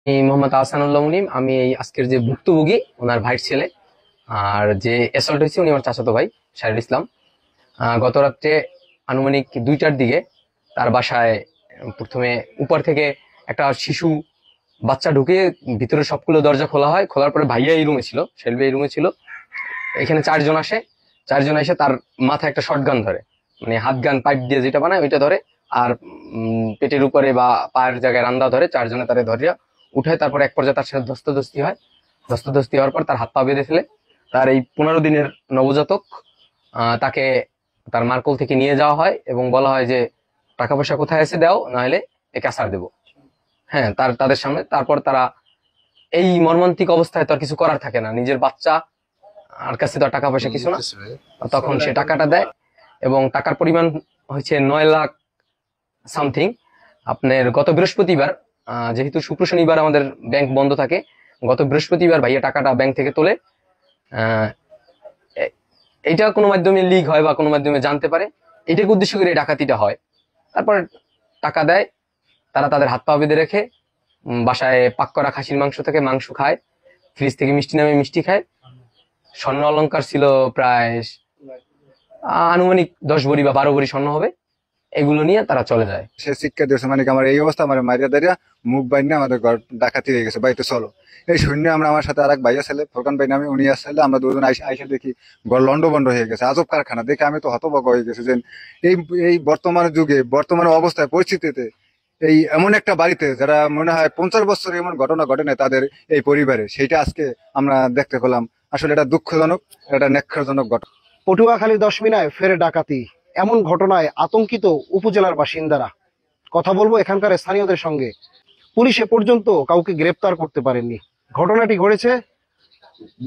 আমি মোহাম্মদ আহসানুল্লাহ মুনিম। আমি এই আজকের যে ভুক্তভোগী ওনার ভাইয়ের ছেলে। আর যে অ্যাসল্ট হয়েছে উনি আমার চাচাতো ভাই শাহিদুল ইসলাম। গত রাত্রে আনুমানিক 2টার দিকে তার বাসায় প্রথমে উপর থেকে একটা শিশু বাচ্চা ঢুকে ভিতরে সবগুলো দরজা খোলা হয়। খোলার পরে ভাইয়া এই রুমে ছিল, শাহিদুল ভাই এই রুমে ছিল। এখানে 4জন আসে। 4জন এসে তার মাথায় একটা শটগান ধরে, মানে হাত গান পাইপ দিয়ে যেটা বানায় ওইটা ধরে। আর পেটের উপরে বা পায়ের জায়গায় রান্দা ধরে। 4জনে তারে ধরিয়া উঠায়। তারপর এক পর্যায়ে তার সাথে ধস্তাধস্তি হয়। ধস্তাধস্তি হওয়ার পর তার হাত পা বেঁধে ফেলে। তার এই 15 দিনের নবজাতক তাকে তার মার কোল থেকে নিয়ে যাওয়া হয় এবং বলা হয় যে টাকা পয়সা কোথায় আছে দাও, নাহলে একে আসার দেবো। হ্যাঁ, তাদের সামনে। তারপর তারা এই মর্মান্তিক অবস্থায় তো আর কিছু করার থাকে না, নিজের বাচ্চা আর কাছে তো টাকা পয়সা কিছু না। তখন সে টাকাটা দেয় এবং টাকার পরিমাণ হচ্ছে 9 লাখ সামথিং। আপনার গত বৃহস্পতিবার, যেহেতু শুক্র শনিবার আমাদের ব্যাংক বন্ধ থাকে, গত বৃহস্পতিবার ভাইয়া টাকাটা ব্যাংক থেকে তোলে। এটা কোনো মাধ্যমে লিক হয় বা কোনো মাধ্যমে জানতে পারে, এটাকে উদ্দেশ্য করে এই ডাকাতিটা হয়। তারপর টাকা দেয়, তারা তাদের হাত পা বেঁধে রেখে বাসায় পাক করা খাসির মাংস থেকে মাংস খায়, ফ্রিজ থেকে মিষ্টি নামে মিষ্টি খায়। স্বর্ণ অলংকার ছিল প্রায় আনুমানিক 10 ভরি বা 12 ভরি স্বর্ণ হবে। এগুলো নিয়ে তারা চলে যায়। সে শিক্ষা দিয়েছে, মানে আমার এই অবস্থা, আমার মারিয়া দাঁড়িয়া মুখ বাইনে আমাদের ঘর ডাকাতি হয়ে গেছে, বাড়িতে চলো। এই শূন্য আমরা, আমার সাথে আর এক ভাইয়া ছেলে ফোরকান ভাই নামে, উনি আসলে আমরা দুজন আইসা দেখি ঘর লন্ড বন্ড হয়ে গেছে, আজব কারখানা। দেখে আমি তো হতভম্ব হয়ে গেছি যে এই এই বর্তমান যুগে, বর্তমান অবস্থায়, পরিস্থিতিতে এই এমন একটা বাড়িতে যারা মনে হয় 50 বছর এমন ঘটনা ঘটে না তাদের এই পরিবারে, সেইটা আজকে আমরা দেখতে পেলাম। আসলে এটা দুঃখজনক, এটা নেক্ষাজনক ঘটনা। পটুয়াখালী দশমিনায় ফের ডাকাতি, এমন ঘটনায় আতঙ্কিত উপজেলার বাসিন্দারা। কথা বলবো এখানকার স্থানীয়দের সঙ্গে। পুলিশ এ পর্যন্ত কাউকে গ্রেপ্তার করতে পারেননি। ঘটনাটি ঘটেছে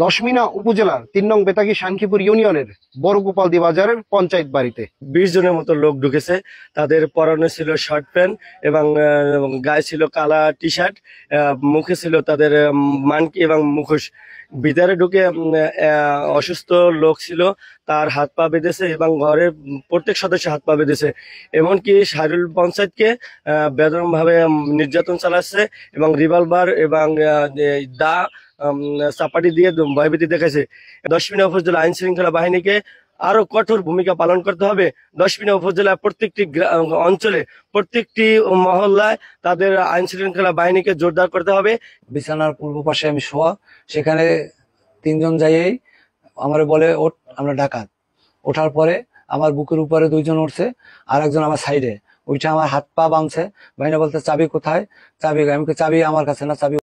দশমিনা উপজেলার 3 নং বেতাগী শানকিপুর ইউনিয়নের বড়গোপালদি বাজারের পঞ্চায়েত বাড়িতে 20 জনের মতো লোক ঢুকেছে। তাদের পরনে ছিল শার্ট প্যান্ট এবং গায়ে ছিল কালা টি শার্ট, মুখে ছিল তাদের মানকি এবং মুখোশ। ভিতরে ঢুকে অসুস্থ লোক ছিল, তার হাত পা বেঁধেছে এবং ঘরের প্রত্যেক সদস্য হাত পা বেঁধেছে। এমনকি শাহরুল পঞ্চায়েতকে বেদরমভাবে নির্যাতন চালাচ্ছে এবং রিভলভার এবং দা চাপাটি দিয়ে ভয়ভীতি দেখাচ্ছে। দশমিনা উপজেলা আইন শৃঙ্খলা বাহিনীকে আরো কঠোর ভূমিকা পালন করতে হবে। দশমিনা উপজেলার প্রত্যেকটি অঞ্চলে, প্রত্যেকটি মহল্লায় তাদের আইন শৃঙ্খলা বাহিনীকে জোরদার করতে হবে। বিছানার পূর্ব পাশে আমি শোয়া, সেখানে 3জন যাইয়েই আমার বলে ওঠ, আমরা ডাকাত। ওঠার পরে আমার বুকের উপরে 2জন উঠছে, আর একজন আমার সাইডে। ওইটা আমার হাত পা বাঁধছে। ভাইনা বলতে চাবি কোথায়, চাবি, আমি চাবি আমার কাছে না, চাবি